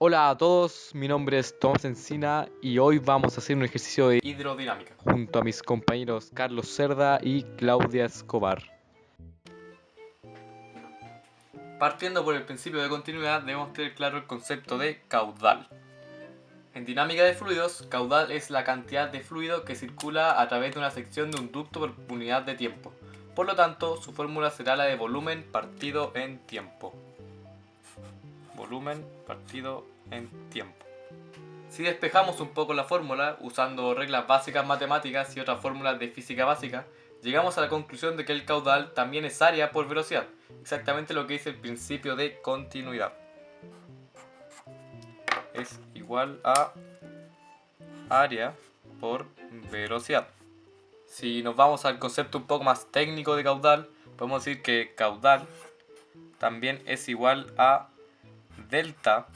Hola a todos, mi nombre es Tomás Encina y hoy vamos a hacer un ejercicio de hidrodinámica junto a mis compañeros Carlos Cerda y Claudia Escobar. Partiendo por el principio de continuidad, debemos tener claro el concepto de caudal. En dinámica de fluidos, caudal es la cantidad de fluido que circula a través de una sección de un ducto por unidad de tiempo. Por lo tanto, su fórmula será la de volumen partido en tiempo. Volumen partido en tiempo. Si despejamos un poco la fórmula, usando reglas básicas matemáticas y otras fórmulas de física básica, llegamos a la conclusión de que el caudal también es área por velocidad, exactamente lo que dice el principio de continuidad. Es igual a área por velocidad. Si nos vamos al concepto un poco más técnico de caudal, podemos decir que caudal también es igual a delta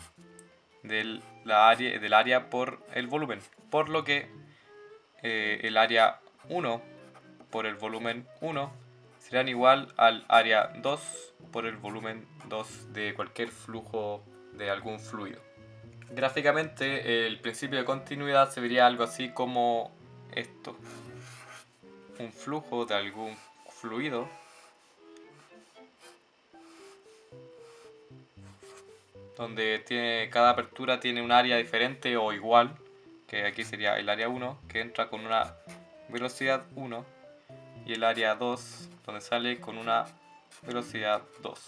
del área por el volumen, por lo que el área 1 por el volumen 1 serán igual al área 2 por el volumen 2 de cualquier flujo de algún fluido. Gráficamente, el principio de continuidad se vería algo así como esto: un flujo de algún fluido donde cada apertura tiene un área diferente o igual, que aquí sería el área 1, que entra con una velocidad 1, y el área 2, donde sale con una velocidad 2.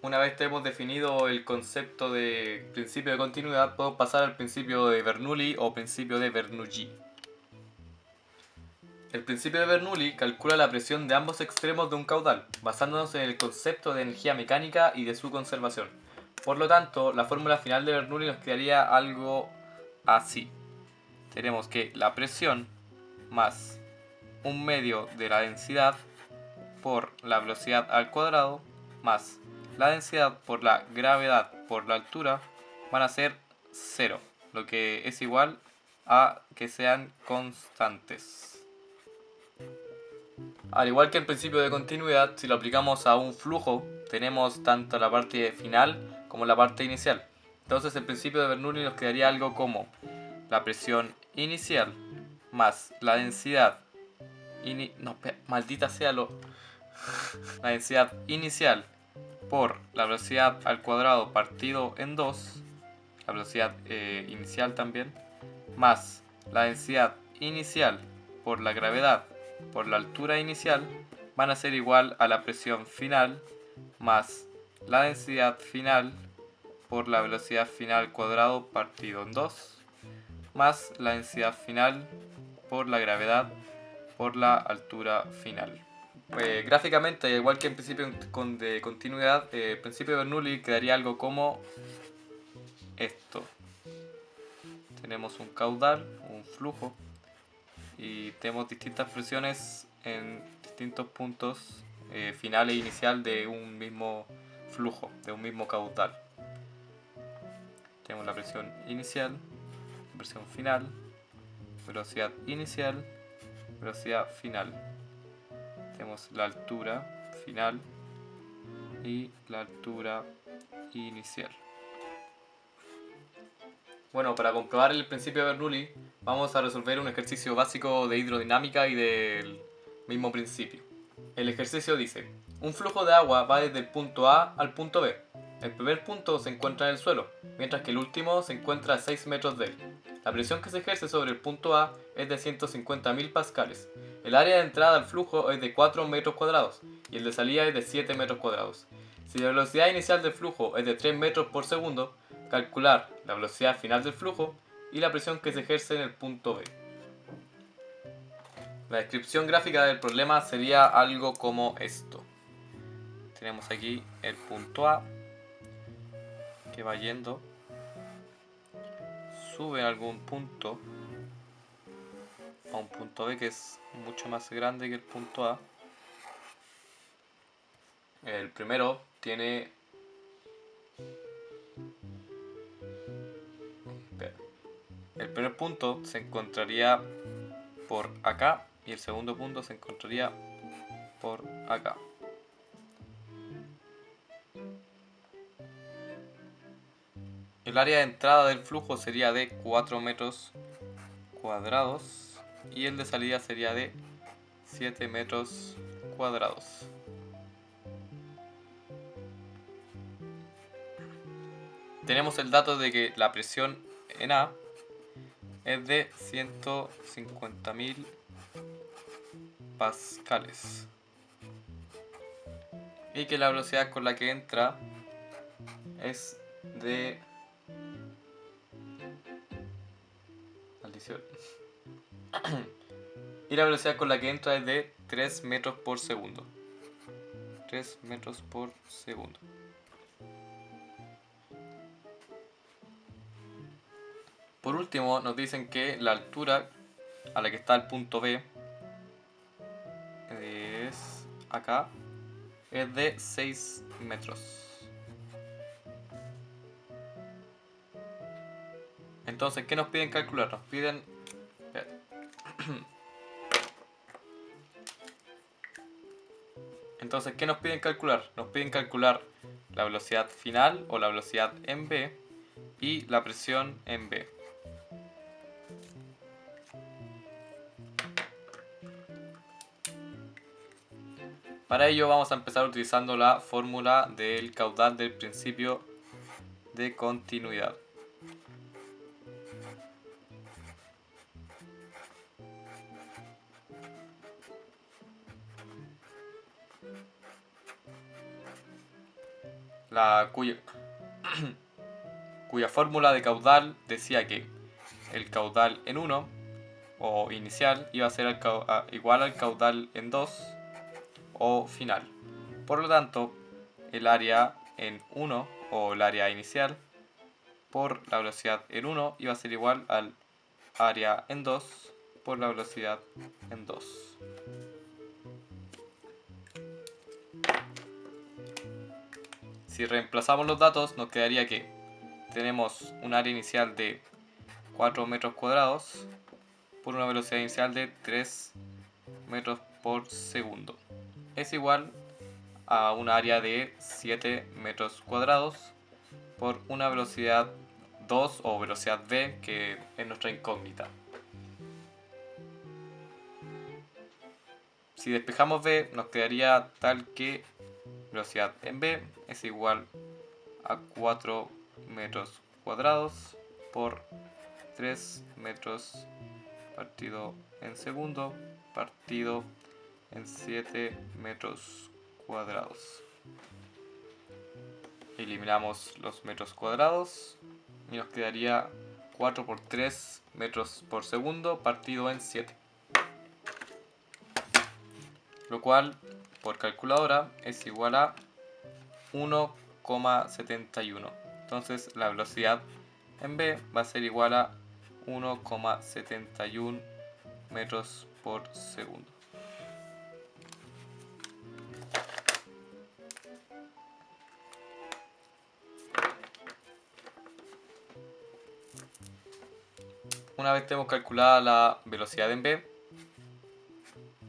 Una vez que hemos definido el concepto de principio de continuidad, podemos pasar al principio de Bernoulli o principio de Bernoulli. El principio de Bernoulli calcula la presión de ambos extremos de un caudal, basándonos en el concepto de energía mecánica y de su conservación. Por lo tanto, la fórmula final de Bernoulli nos quedaría algo así. Tenemos que la presión más un medio de la densidad por la velocidad al cuadrado más la densidad por la gravedad por la altura van a ser 0, lo que es igual a que sean constantes. Al igual que el principio de continuidad, si lo aplicamos a un flujo, tenemos tanto la parte final como la parte inicial. Entonces el principio de Bernoulli nos quedaría algo como la presión inicial más la densidad maldita sea la densidad inicial por la velocidad al cuadrado partido en 2, la velocidad inicial también, más la densidad inicial por la gravedad por la altura inicial, van a ser igual a la presión final más la densidad final por la velocidad final al cuadrado partido en 2, más la densidad final por la gravedad por la altura final. Gráficamente, igual que en principio de continuidad, el principio de Bernoulli quedaría algo como esto. Tenemos un caudal, un flujo, y tenemos distintas presiones en distintos puntos final e inicial de un mismo flujo, de un mismo caudal. Tenemos la presión inicial, la presión final, velocidad inicial, velocidad final. Tenemos la altura final y la altura inicial. Bueno, para comprobar el principio de Bernoulli, vamos a resolver un ejercicio básico de hidrodinámica y del mismo principio. El ejercicio dice: un flujo de agua va desde el punto A al punto B. El primer punto se encuentra en el suelo, mientras que el último se encuentra a 6 metros de él. La presión que se ejerce sobre el punto A es de 150.000 pascales. El área de entrada al flujo es de 4 metros cuadrados y el de salida es de 7 metros cuadrados. Si la velocidad inicial del flujo es de 3 metros por segundo, calcular la velocidad final del flujo y la presión que se ejerce en el punto B. La descripción gráfica del problema sería algo como esto. Tenemos aquí el punto A que va yendo, sube a algún punto a un punto B que es mucho más grande que el punto A. El primero tiene el primer punto se encontraría por acá y el segundo punto se encontraría por acá. El área de entrada del flujo sería de 4 metros cuadrados y el de salida sería de 7 metros cuadrados. Tenemos el dato de que la presión en A es de 150.000 pascales y que la velocidad con la que entra es de maldición y la velocidad con la que entra es de 3 metros por segundo. 3 metros por segundo. Por último, nos dicen que la altura a la que está el punto B es acá, es de 6 metros. Entonces, ¿qué nos piden calcular? Nos piden... Entonces, ¿qué nos piden calcular? Nos piden calcular la velocidad final o la velocidad en B y la presión en B. Para ello vamos a empezar utilizando la fórmula del caudal del principio de continuidad. Cuya fórmula de caudal decía que el caudal en 1 o inicial iba a ser igual al caudal en 2 o final. Por lo tanto, el área en 1 o el área inicial por la velocidad en 1 iba a ser igual al área en 2 por la velocidad en 2. Si reemplazamos los datos, nos quedaría que tenemos un área inicial de 4 metros cuadrados por una velocidad inicial de 3 metros por segundo. Es igual a un área de 7 metros cuadrados por una velocidad 2 o velocidad v, que es nuestra incógnita. Si despejamos v, nos quedaría tal que velocidad en v es igual a 4 metros cuadrados por 3 metros partido en segundo partido en 7 metros cuadrados. Eliminamos los metros cuadrados y nos quedaría 4 por 3 metros por segundo partido en 7. Lo cual, por calculadora, es igual a 1,71. Entonces la velocidad en B va a ser igual a 1,71 metros por segundo. Una vez tenemos calculada la velocidad en B,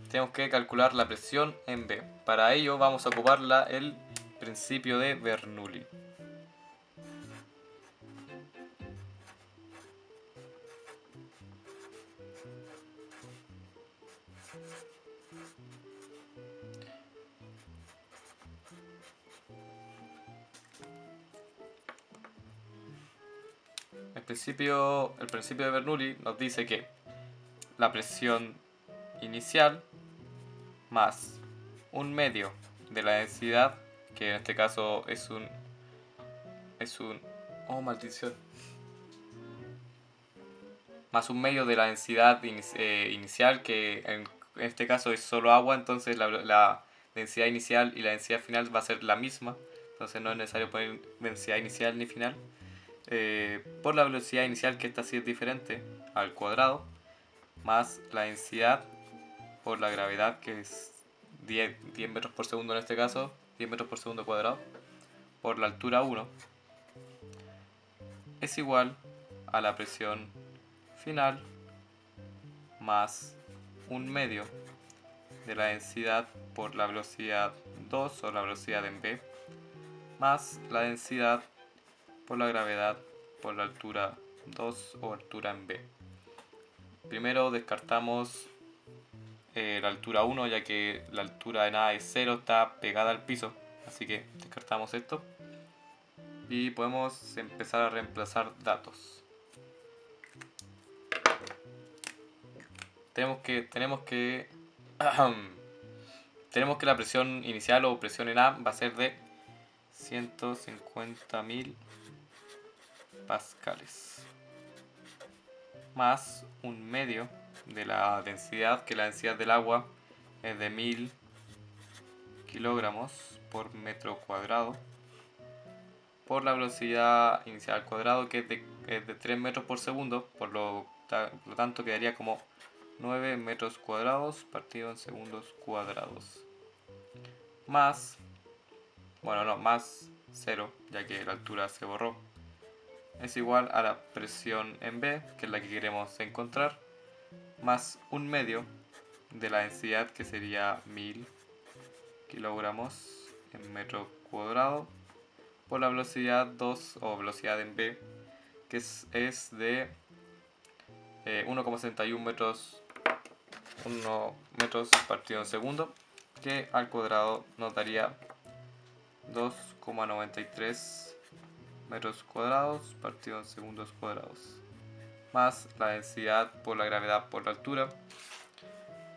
tenemos que calcular la presión en B. Para ello vamos a ocupar el principio de Bernoulli. El principio de Bernoulli nos dice que la presión inicial más un medio de la densidad, que en este caso es un oh maldición, más un medio de la densidad inicial, que en este caso es solo agua, entonces la densidad inicial y la densidad final va a ser la misma, entonces no es necesario poner densidad inicial ni final, por la velocidad inicial, que esta sí es diferente, al cuadrado, más la densidad por la gravedad, que es 10 metros por segundo en este caso, 10 metros por segundo cuadrado, por la altura 1, es igual a la presión final más un medio de la densidad por la velocidad 2 o la velocidad en B, más la densidad por la gravedad por la altura 2 o altura en B. Primero descartamos la altura 1, ya que la altura en A es 0, está pegada al piso, así que descartamos esto. Y podemos empezar a reemplazar datos. Tenemos que la presión inicial o presión en A va a ser de 150.000 pascales más un medio de la densidad, que la densidad del agua es de 1000 kilogramos por metro cuadrado, por la velocidad inicial al cuadrado, que es de 3 metros por segundo, por lo tanto quedaría como 9 metros cuadrados partido en segundos cuadrados, más, bueno, no, más 0, ya que la altura se borró, es igual a la presión en B, que es la que queremos encontrar, más un medio de la densidad, que sería 1000 kilogramos en metro cuadrado, por la velocidad 2 o velocidad en B, que es de 1,61 metros, 1 metros partido en segundo, que al cuadrado nos daría 2,93 metros cuadrados partido en segundos cuadrados, más la densidad por la gravedad por la altura,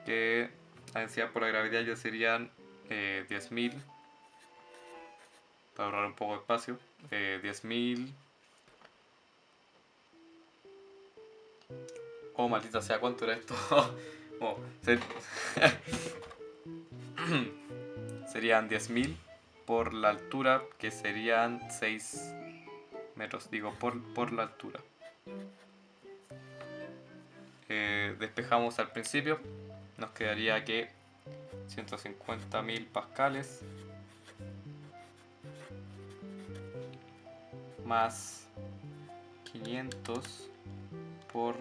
que la densidad por la gravedad ya serían 10.000, para ahorrar un poco de espacio, 10.000, oh maldita sea, ¿cuánto era esto? Oh, serían 10.000 por la altura, que serían 6 metros, digo, por la altura. Despejamos al principio, nos quedaría que 150.000 pascales más 500 por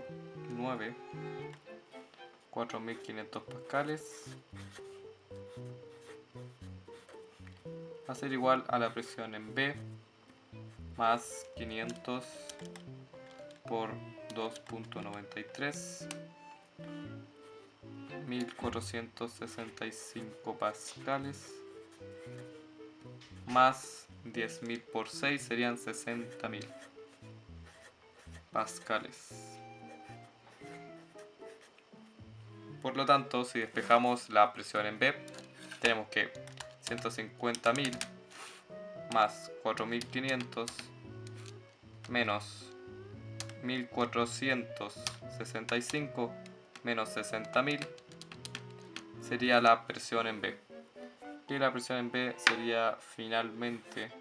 9, 4.500 pascales, va a ser igual a la presión en B, más 500 por 2.93, 1465 pascales, más 10.000 por 6 serían 60.000 pascales. Por lo tanto, si despejamos la presión en B, tenemos que 150.000 más 4.500 menos 1465 menos 60.000 sería la presión en B. Y la presión en B sería finalmente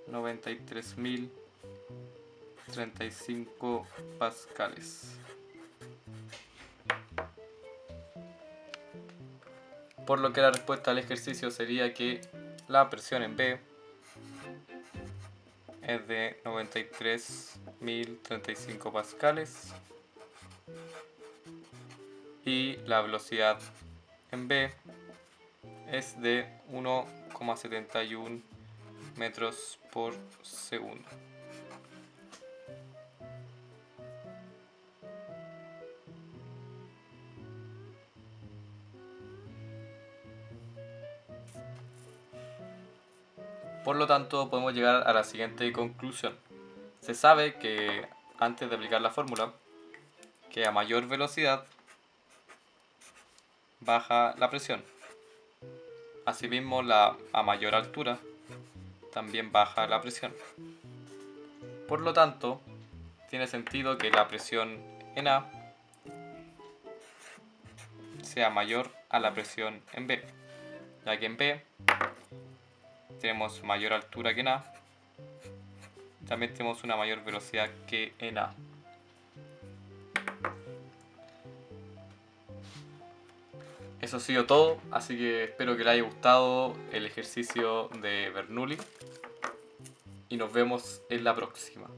93.035 pascales. Por lo que la respuesta al ejercicio sería que la presión en B es de 93.035 pascales y la velocidad en B es de 1,71 metros por segundo. Por lo tanto, podemos llegar a la siguiente conclusión. Se sabe que antes de aplicar la fórmula, que a mayor velocidad baja la presión. Asimismo, a mayor altura también baja la presión. Por lo tanto, tiene sentido que la presión en A sea mayor a la presión en B, ya que en B tenemos mayor altura que en A, también tenemos una mayor velocidad que en A. Eso ha sido todo, así que espero que les haya gustado el ejercicio de Bernoulli y nos vemos en la próxima.